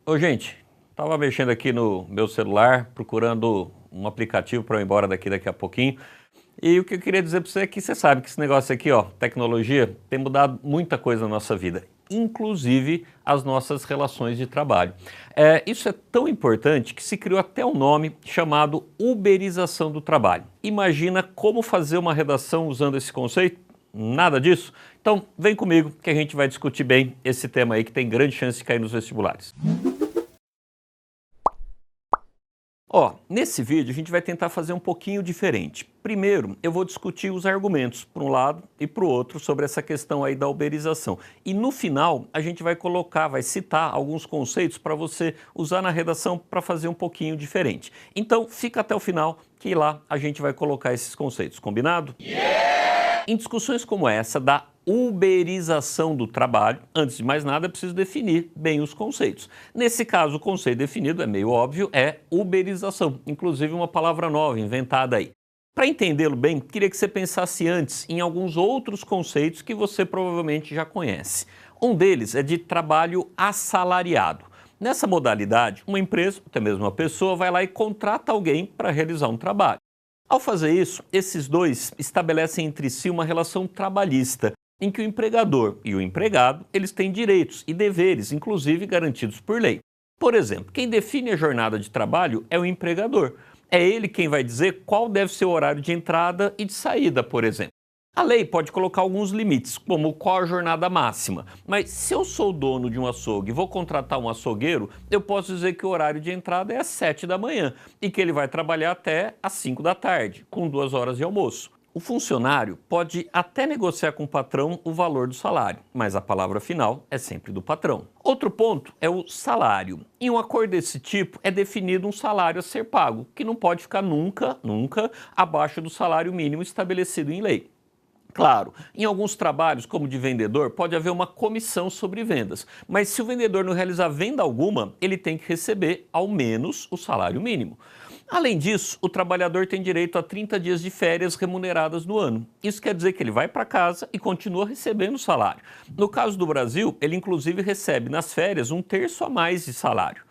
Ô, gente, tava mexendo aqui no meu celular, procurando um aplicativo para eu ir embora daqui a pouquinho. E o que eu queria dizer para você é que você sabe que esse negócio aqui, ó, tecnologia, tem mudado muita coisa na nossa vida, inclusive as nossas relações de trabalho. Isso é tão importante que se criou até um nome chamado uberização do trabalho. Imagina como fazer uma redação usando esse conceito? Nada disso? Então vem comigo que a gente vai discutir bem esse tema aí que tem grande chance de cair nos vestibulares. Ó, nesse vídeo a gente vai tentar fazer um pouquinho diferente. Primeiro, eu vou discutir os argumentos para um lado e para o outro sobre essa questão aí da uberização. E no final, a gente vai citar alguns conceitos para você usar na redação para fazer um pouquinho diferente. Então, fica até o final que lá a gente vai colocar esses conceitos, combinado? Em discussões como essa da uberização do trabalho, antes de mais nada é preciso definir bem os conceitos. Nesse caso, o conceito definido é meio óbvio, é uberização, inclusive uma palavra nova, inventada aí. Para entendê-lo bem, queria que você pensasse antes em alguns outros conceitos que você provavelmente já conhece. Um deles é de trabalho assalariado. Nessa modalidade, uma empresa, até mesmo uma pessoa, vai lá e contrata alguém para realizar um trabalho. Ao fazer isso, esses dois estabelecem entre si uma relação trabalhista, em que o empregador e o empregado, eles têm direitos e deveres, inclusive garantidos por lei. Por exemplo, quem define a jornada de trabalho é o empregador. É ele quem vai dizer qual deve ser o horário de entrada e de saída, por exemplo. A lei pode colocar alguns limites, como qual a jornada máxima, mas se eu sou dono de um açougue e vou contratar um açougueiro, eu posso dizer que o horário de entrada é às 7 da manhã e que ele vai trabalhar até às 5 da tarde, com 2 horas de almoço. O funcionário pode até negociar com o patrão o valor do salário, mas a palavra final é sempre do patrão. Outro ponto é o salário. Em um acordo desse tipo é definido um salário a ser pago, que não pode ficar nunca abaixo do salário mínimo estabelecido em lei. Claro, em alguns trabalhos, como de vendedor, pode haver uma comissão sobre vendas, mas se o vendedor não realizar venda alguma, ele tem que receber ao menos o salário mínimo. Além disso, o trabalhador tem direito a 30 dias de férias remuneradas no ano. Isso quer dizer que ele vai para casa e continua recebendo o salário. No caso do Brasil, ele inclusive recebe nas férias 1/3 a mais de salário.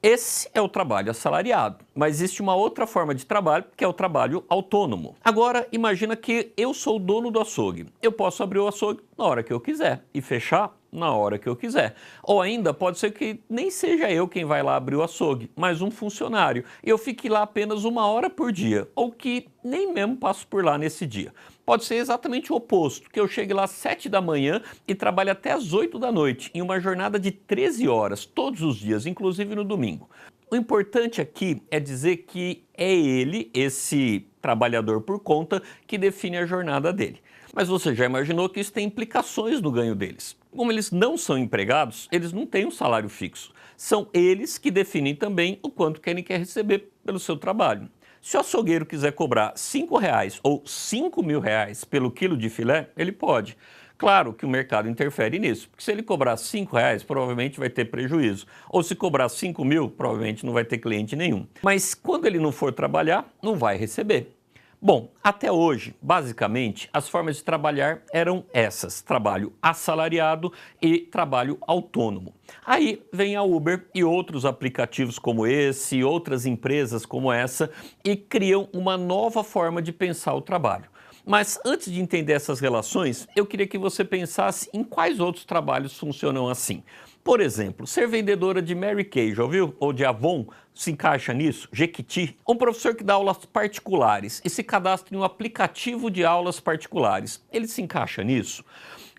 Esse é o trabalho assalariado, mas existe uma outra forma de trabalho, que é o trabalho autônomo. Agora, imagina que eu sou o dono do açougue. Eu posso abrir o açougue na hora que eu quiser e fechar na hora que eu quiser. Ou ainda pode ser que nem seja eu quem vai lá abrir o açougue, mas um funcionário. E eu fique lá apenas 1 hora por dia, ou que nem mesmo passo por lá nesse dia. Pode ser exatamente o oposto, que eu chegue lá às 7 da manhã e trabalhe até às 8 da noite, em uma jornada de 13 horas, todos os dias, inclusive no domingo. O importante aqui é dizer que é ele, esse trabalhador por conta, que define a jornada dele. Mas você já imaginou que isso tem implicações no ganho deles. Como eles não são empregados, eles não têm um salário fixo. São eles que definem também o quanto que ele quer receber pelo seu trabalho. Se o açougueiro quiser cobrar R$ 5 ou R$ 5.000 pelo quilo de filé, ele pode. Claro que o mercado interfere nisso, porque se ele cobrar R$ 5, provavelmente vai ter prejuízo. Ou se cobrar 5.000, provavelmente não vai ter cliente nenhum. Mas quando ele não for trabalhar, não vai receber. Bom, até hoje, basicamente, as formas de trabalhar eram essas: trabalho assalariado e trabalho autônomo. Aí vem a Uber e outros aplicativos como esse, outras empresas como essa, e criam uma nova forma de pensar o trabalho. Mas antes de entender essas relações, eu queria que você pensasse em quais outros trabalhos funcionam assim. Por exemplo, ser vendedora de Mary Kay, já ouviu? Ou de Avon, se encaixa nisso? Jequiti? Um professor que dá aulas particulares e se cadastra em um aplicativo de aulas particulares, ele se encaixa nisso?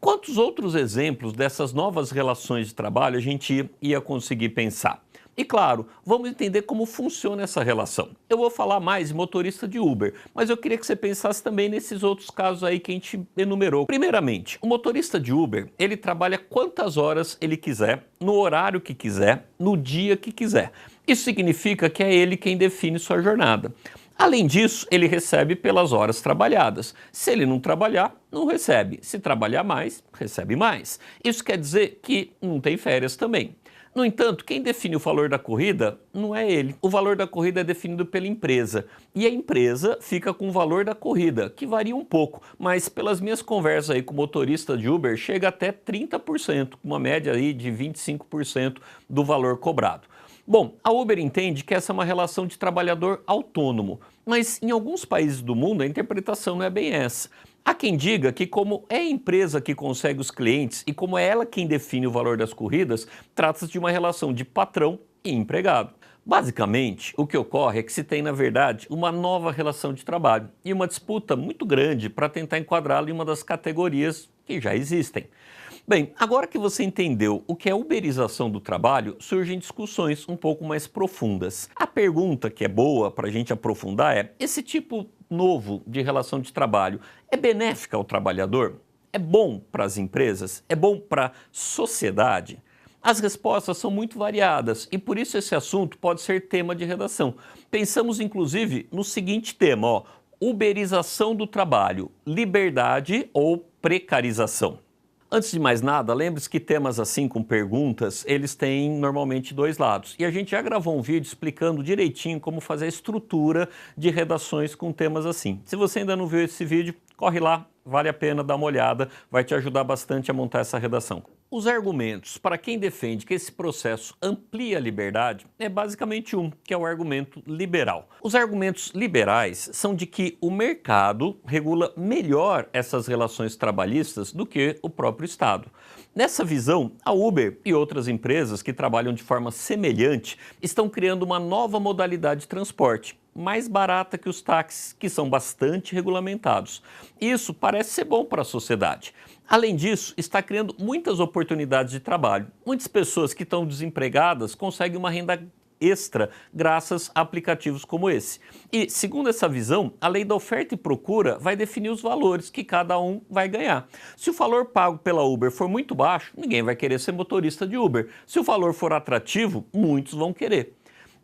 Quantos outros exemplos dessas novas relações de trabalho a gente ia conseguir pensar? E claro, vamos entender como funciona essa relação. Eu vou falar mais de motorista de Uber, mas eu queria que você pensasse também nesses outros casos aí que a gente enumerou. Primeiramente, o motorista de Uber, ele trabalha quantas horas ele quiser, no horário que quiser, no dia que quiser. Isso significa que é ele quem define sua jornada. Além disso, ele recebe pelas horas trabalhadas. Se ele não trabalhar, não recebe. Se trabalhar mais, recebe mais. Isso quer dizer que não tem férias também. No entanto, quem define o valor da corrida não é ele. O valor da corrida é definido pela empresa. E a empresa fica com o valor da corrida, que varia um pouco, mas pelas minhas conversas aí com motorista de Uber, chega até 30%, com uma média aí de 25% do valor cobrado. Bom, a Uber entende que essa é uma relação de trabalhador autônomo, mas em alguns países do mundo a interpretação não é bem essa. Há quem diga que, como é a empresa que consegue os clientes e como é ela quem define o valor das corridas, trata-se de uma relação de patrão e empregado. Basicamente, o que ocorre é que se tem, na verdade, uma nova relação de trabalho e uma disputa muito grande para tentar enquadrá-la em uma das categorias que já existem. Bem, agora que você entendeu o que é uberização do trabalho, surgem discussões um pouco mais profundas. A pergunta que é boa para a gente aprofundar é: esse tipo novo de relação de trabalho é benéfica ao trabalhador? É bom para as empresas? É bom para a sociedade? As respostas são muito variadas e por isso esse assunto pode ser tema de redação. Pensamos inclusive no seguinte tema, ó: uberização do trabalho, liberdade ou precarização? Antes de mais nada, lembre-se que temas assim com perguntas, eles têm normalmente dois lados. E a gente já gravou um vídeo explicando direitinho como fazer a estrutura de redações com temas assim. Se você ainda não viu esse vídeo, corre lá, vale a pena dar uma olhada, vai te ajudar bastante a montar essa redação. Os argumentos para quem defende que esse processo amplia a liberdade é basicamente um, que é o argumento liberal. Os argumentos liberais são de que o mercado regula melhor essas relações trabalhistas do que o próprio Estado. Nessa visão, a Uber e outras empresas que trabalham de forma semelhante estão criando uma nova modalidade de transporte, mais barata que os táxis, que são bastante regulamentados. Isso parece ser bom para a sociedade. Além disso, está criando muitas oportunidades de trabalho. Muitas pessoas que estão desempregadas conseguem uma renda extra graças a aplicativos como esse. E, segundo essa visão, a lei da oferta e procura vai definir os valores que cada um vai ganhar. Se o valor pago pela Uber for muito baixo, ninguém vai querer ser motorista de Uber. Se o valor for atrativo, muitos vão querer.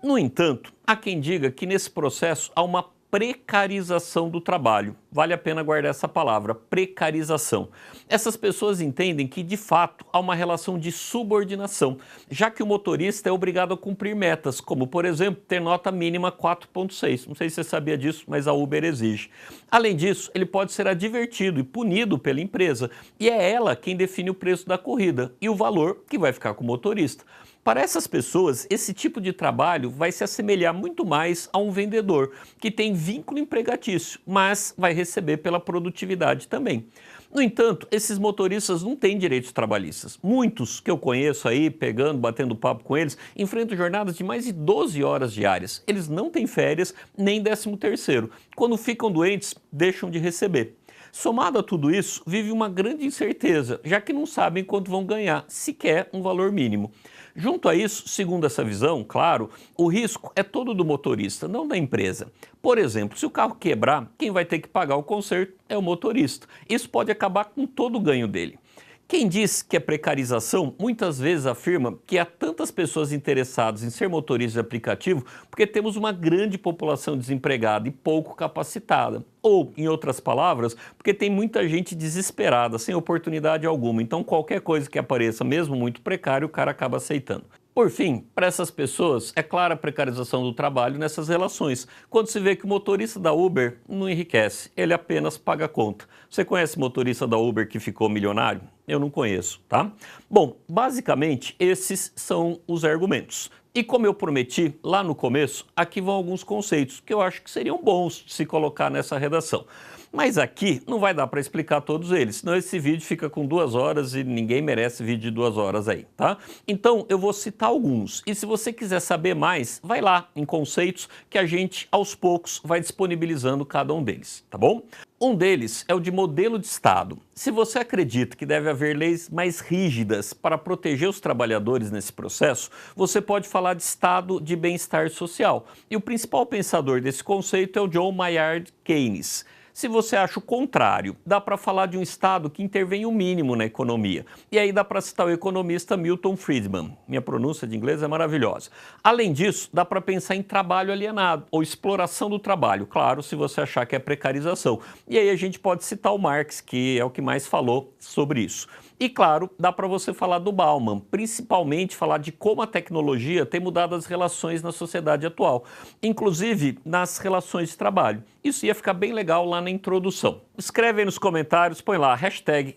No entanto, há quem diga que nesse processo há uma precarização do trabalho. Vale a pena guardar essa palavra, precarização. Essas pessoas entendem que, de fato, há uma relação de subordinação, já que o motorista é obrigado a cumprir metas, como, por exemplo, ter nota mínima 4.6. Não sei se você sabia disso, mas a Uber exige. Além disso, ele pode ser advertido e punido pela empresa, e é ela quem define o preço da corrida e o valor que vai ficar com o motorista. Para essas pessoas, esse tipo de trabalho vai se assemelhar muito mais a um vendedor, que tem vínculo empregatício, mas vai receber pela produtividade também. No entanto, esses motoristas não têm direitos trabalhistas. Muitos que eu conheço aí, batendo papo com eles, enfrentam jornadas de mais de 12 horas diárias. Eles não têm férias nem 13º. Quando ficam doentes, deixam de receber. Somado a tudo isso, vive uma grande incerteza, já que não sabem quanto vão ganhar, sequer um valor mínimo. Junto a isso, segundo essa visão, claro, o risco é todo do motorista, não da empresa. Por exemplo, se o carro quebrar, quem vai ter que pagar o conserto é o motorista. Isso pode acabar com todo o ganho dele. Quem diz que é precarização, muitas vezes afirma que há tantas pessoas interessadas em ser motorista de aplicativo porque temos uma grande população desempregada e pouco capacitada. Ou, em outras palavras, porque tem muita gente desesperada, sem oportunidade alguma. Então, qualquer coisa que apareça, mesmo muito precário, o cara acaba aceitando. Por fim, para essas pessoas, é clara a precarização do trabalho nessas relações, quando se vê que o motorista da Uber não enriquece, ele apenas paga a conta. Você conhece motorista da Uber que ficou milionário? Eu não conheço, tá? Bom, basicamente, esses são os argumentos. E como eu prometi lá no começo, aqui vão alguns conceitos que eu acho que seriam bons de se colocar nessa redação. Mas aqui não vai dar para explicar todos eles, senão esse vídeo fica com 2 horas e ninguém merece vídeo de 2 horas aí, tá? Então eu vou citar alguns e se você quiser saber mais, vai lá em conceitos que a gente aos poucos vai disponibilizando cada um deles, tá bom? Um deles é o de modelo de Estado. Se você acredita que deve haver leis mais rígidas para proteger os trabalhadores nesse processo, você pode falar de Estado de bem-estar social. E o principal pensador desse conceito é o John Maynard Keynes. Se você acha o contrário, dá para falar de um Estado que intervém o mínimo na economia. E aí dá para citar o economista Milton Friedman. Minha pronúncia de inglês é maravilhosa. Além disso, dá para pensar em trabalho alienado ou exploração do trabalho. Claro, se você achar que é precarização. E aí a gente pode citar o Marx, que é o que mais falou sobre isso. E claro, dá para você falar do Bauman, principalmente falar de como a tecnologia tem mudado as relações na sociedade atual, inclusive nas relações de trabalho. Isso ia ficar bem legal lá na introdução. Escreve aí nos comentários, põe lá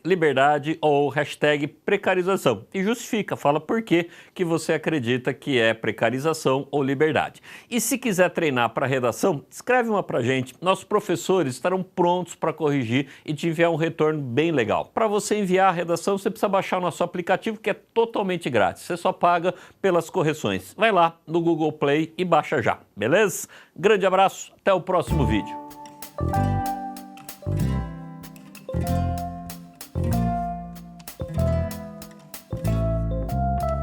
#liberdade ou #precarização e justifica, fala por que você acredita que é precarização ou liberdade. E se quiser treinar para redação, escreve uma para gente. Nossos professores estarão prontos para corrigir e te enviar um retorno bem legal. Para você enviar a redação, você precisa baixar o nosso aplicativo, que é totalmente grátis. Você só paga pelas correções. Vai lá no Google Play e baixa já, beleza? Grande abraço, até o próximo vídeo.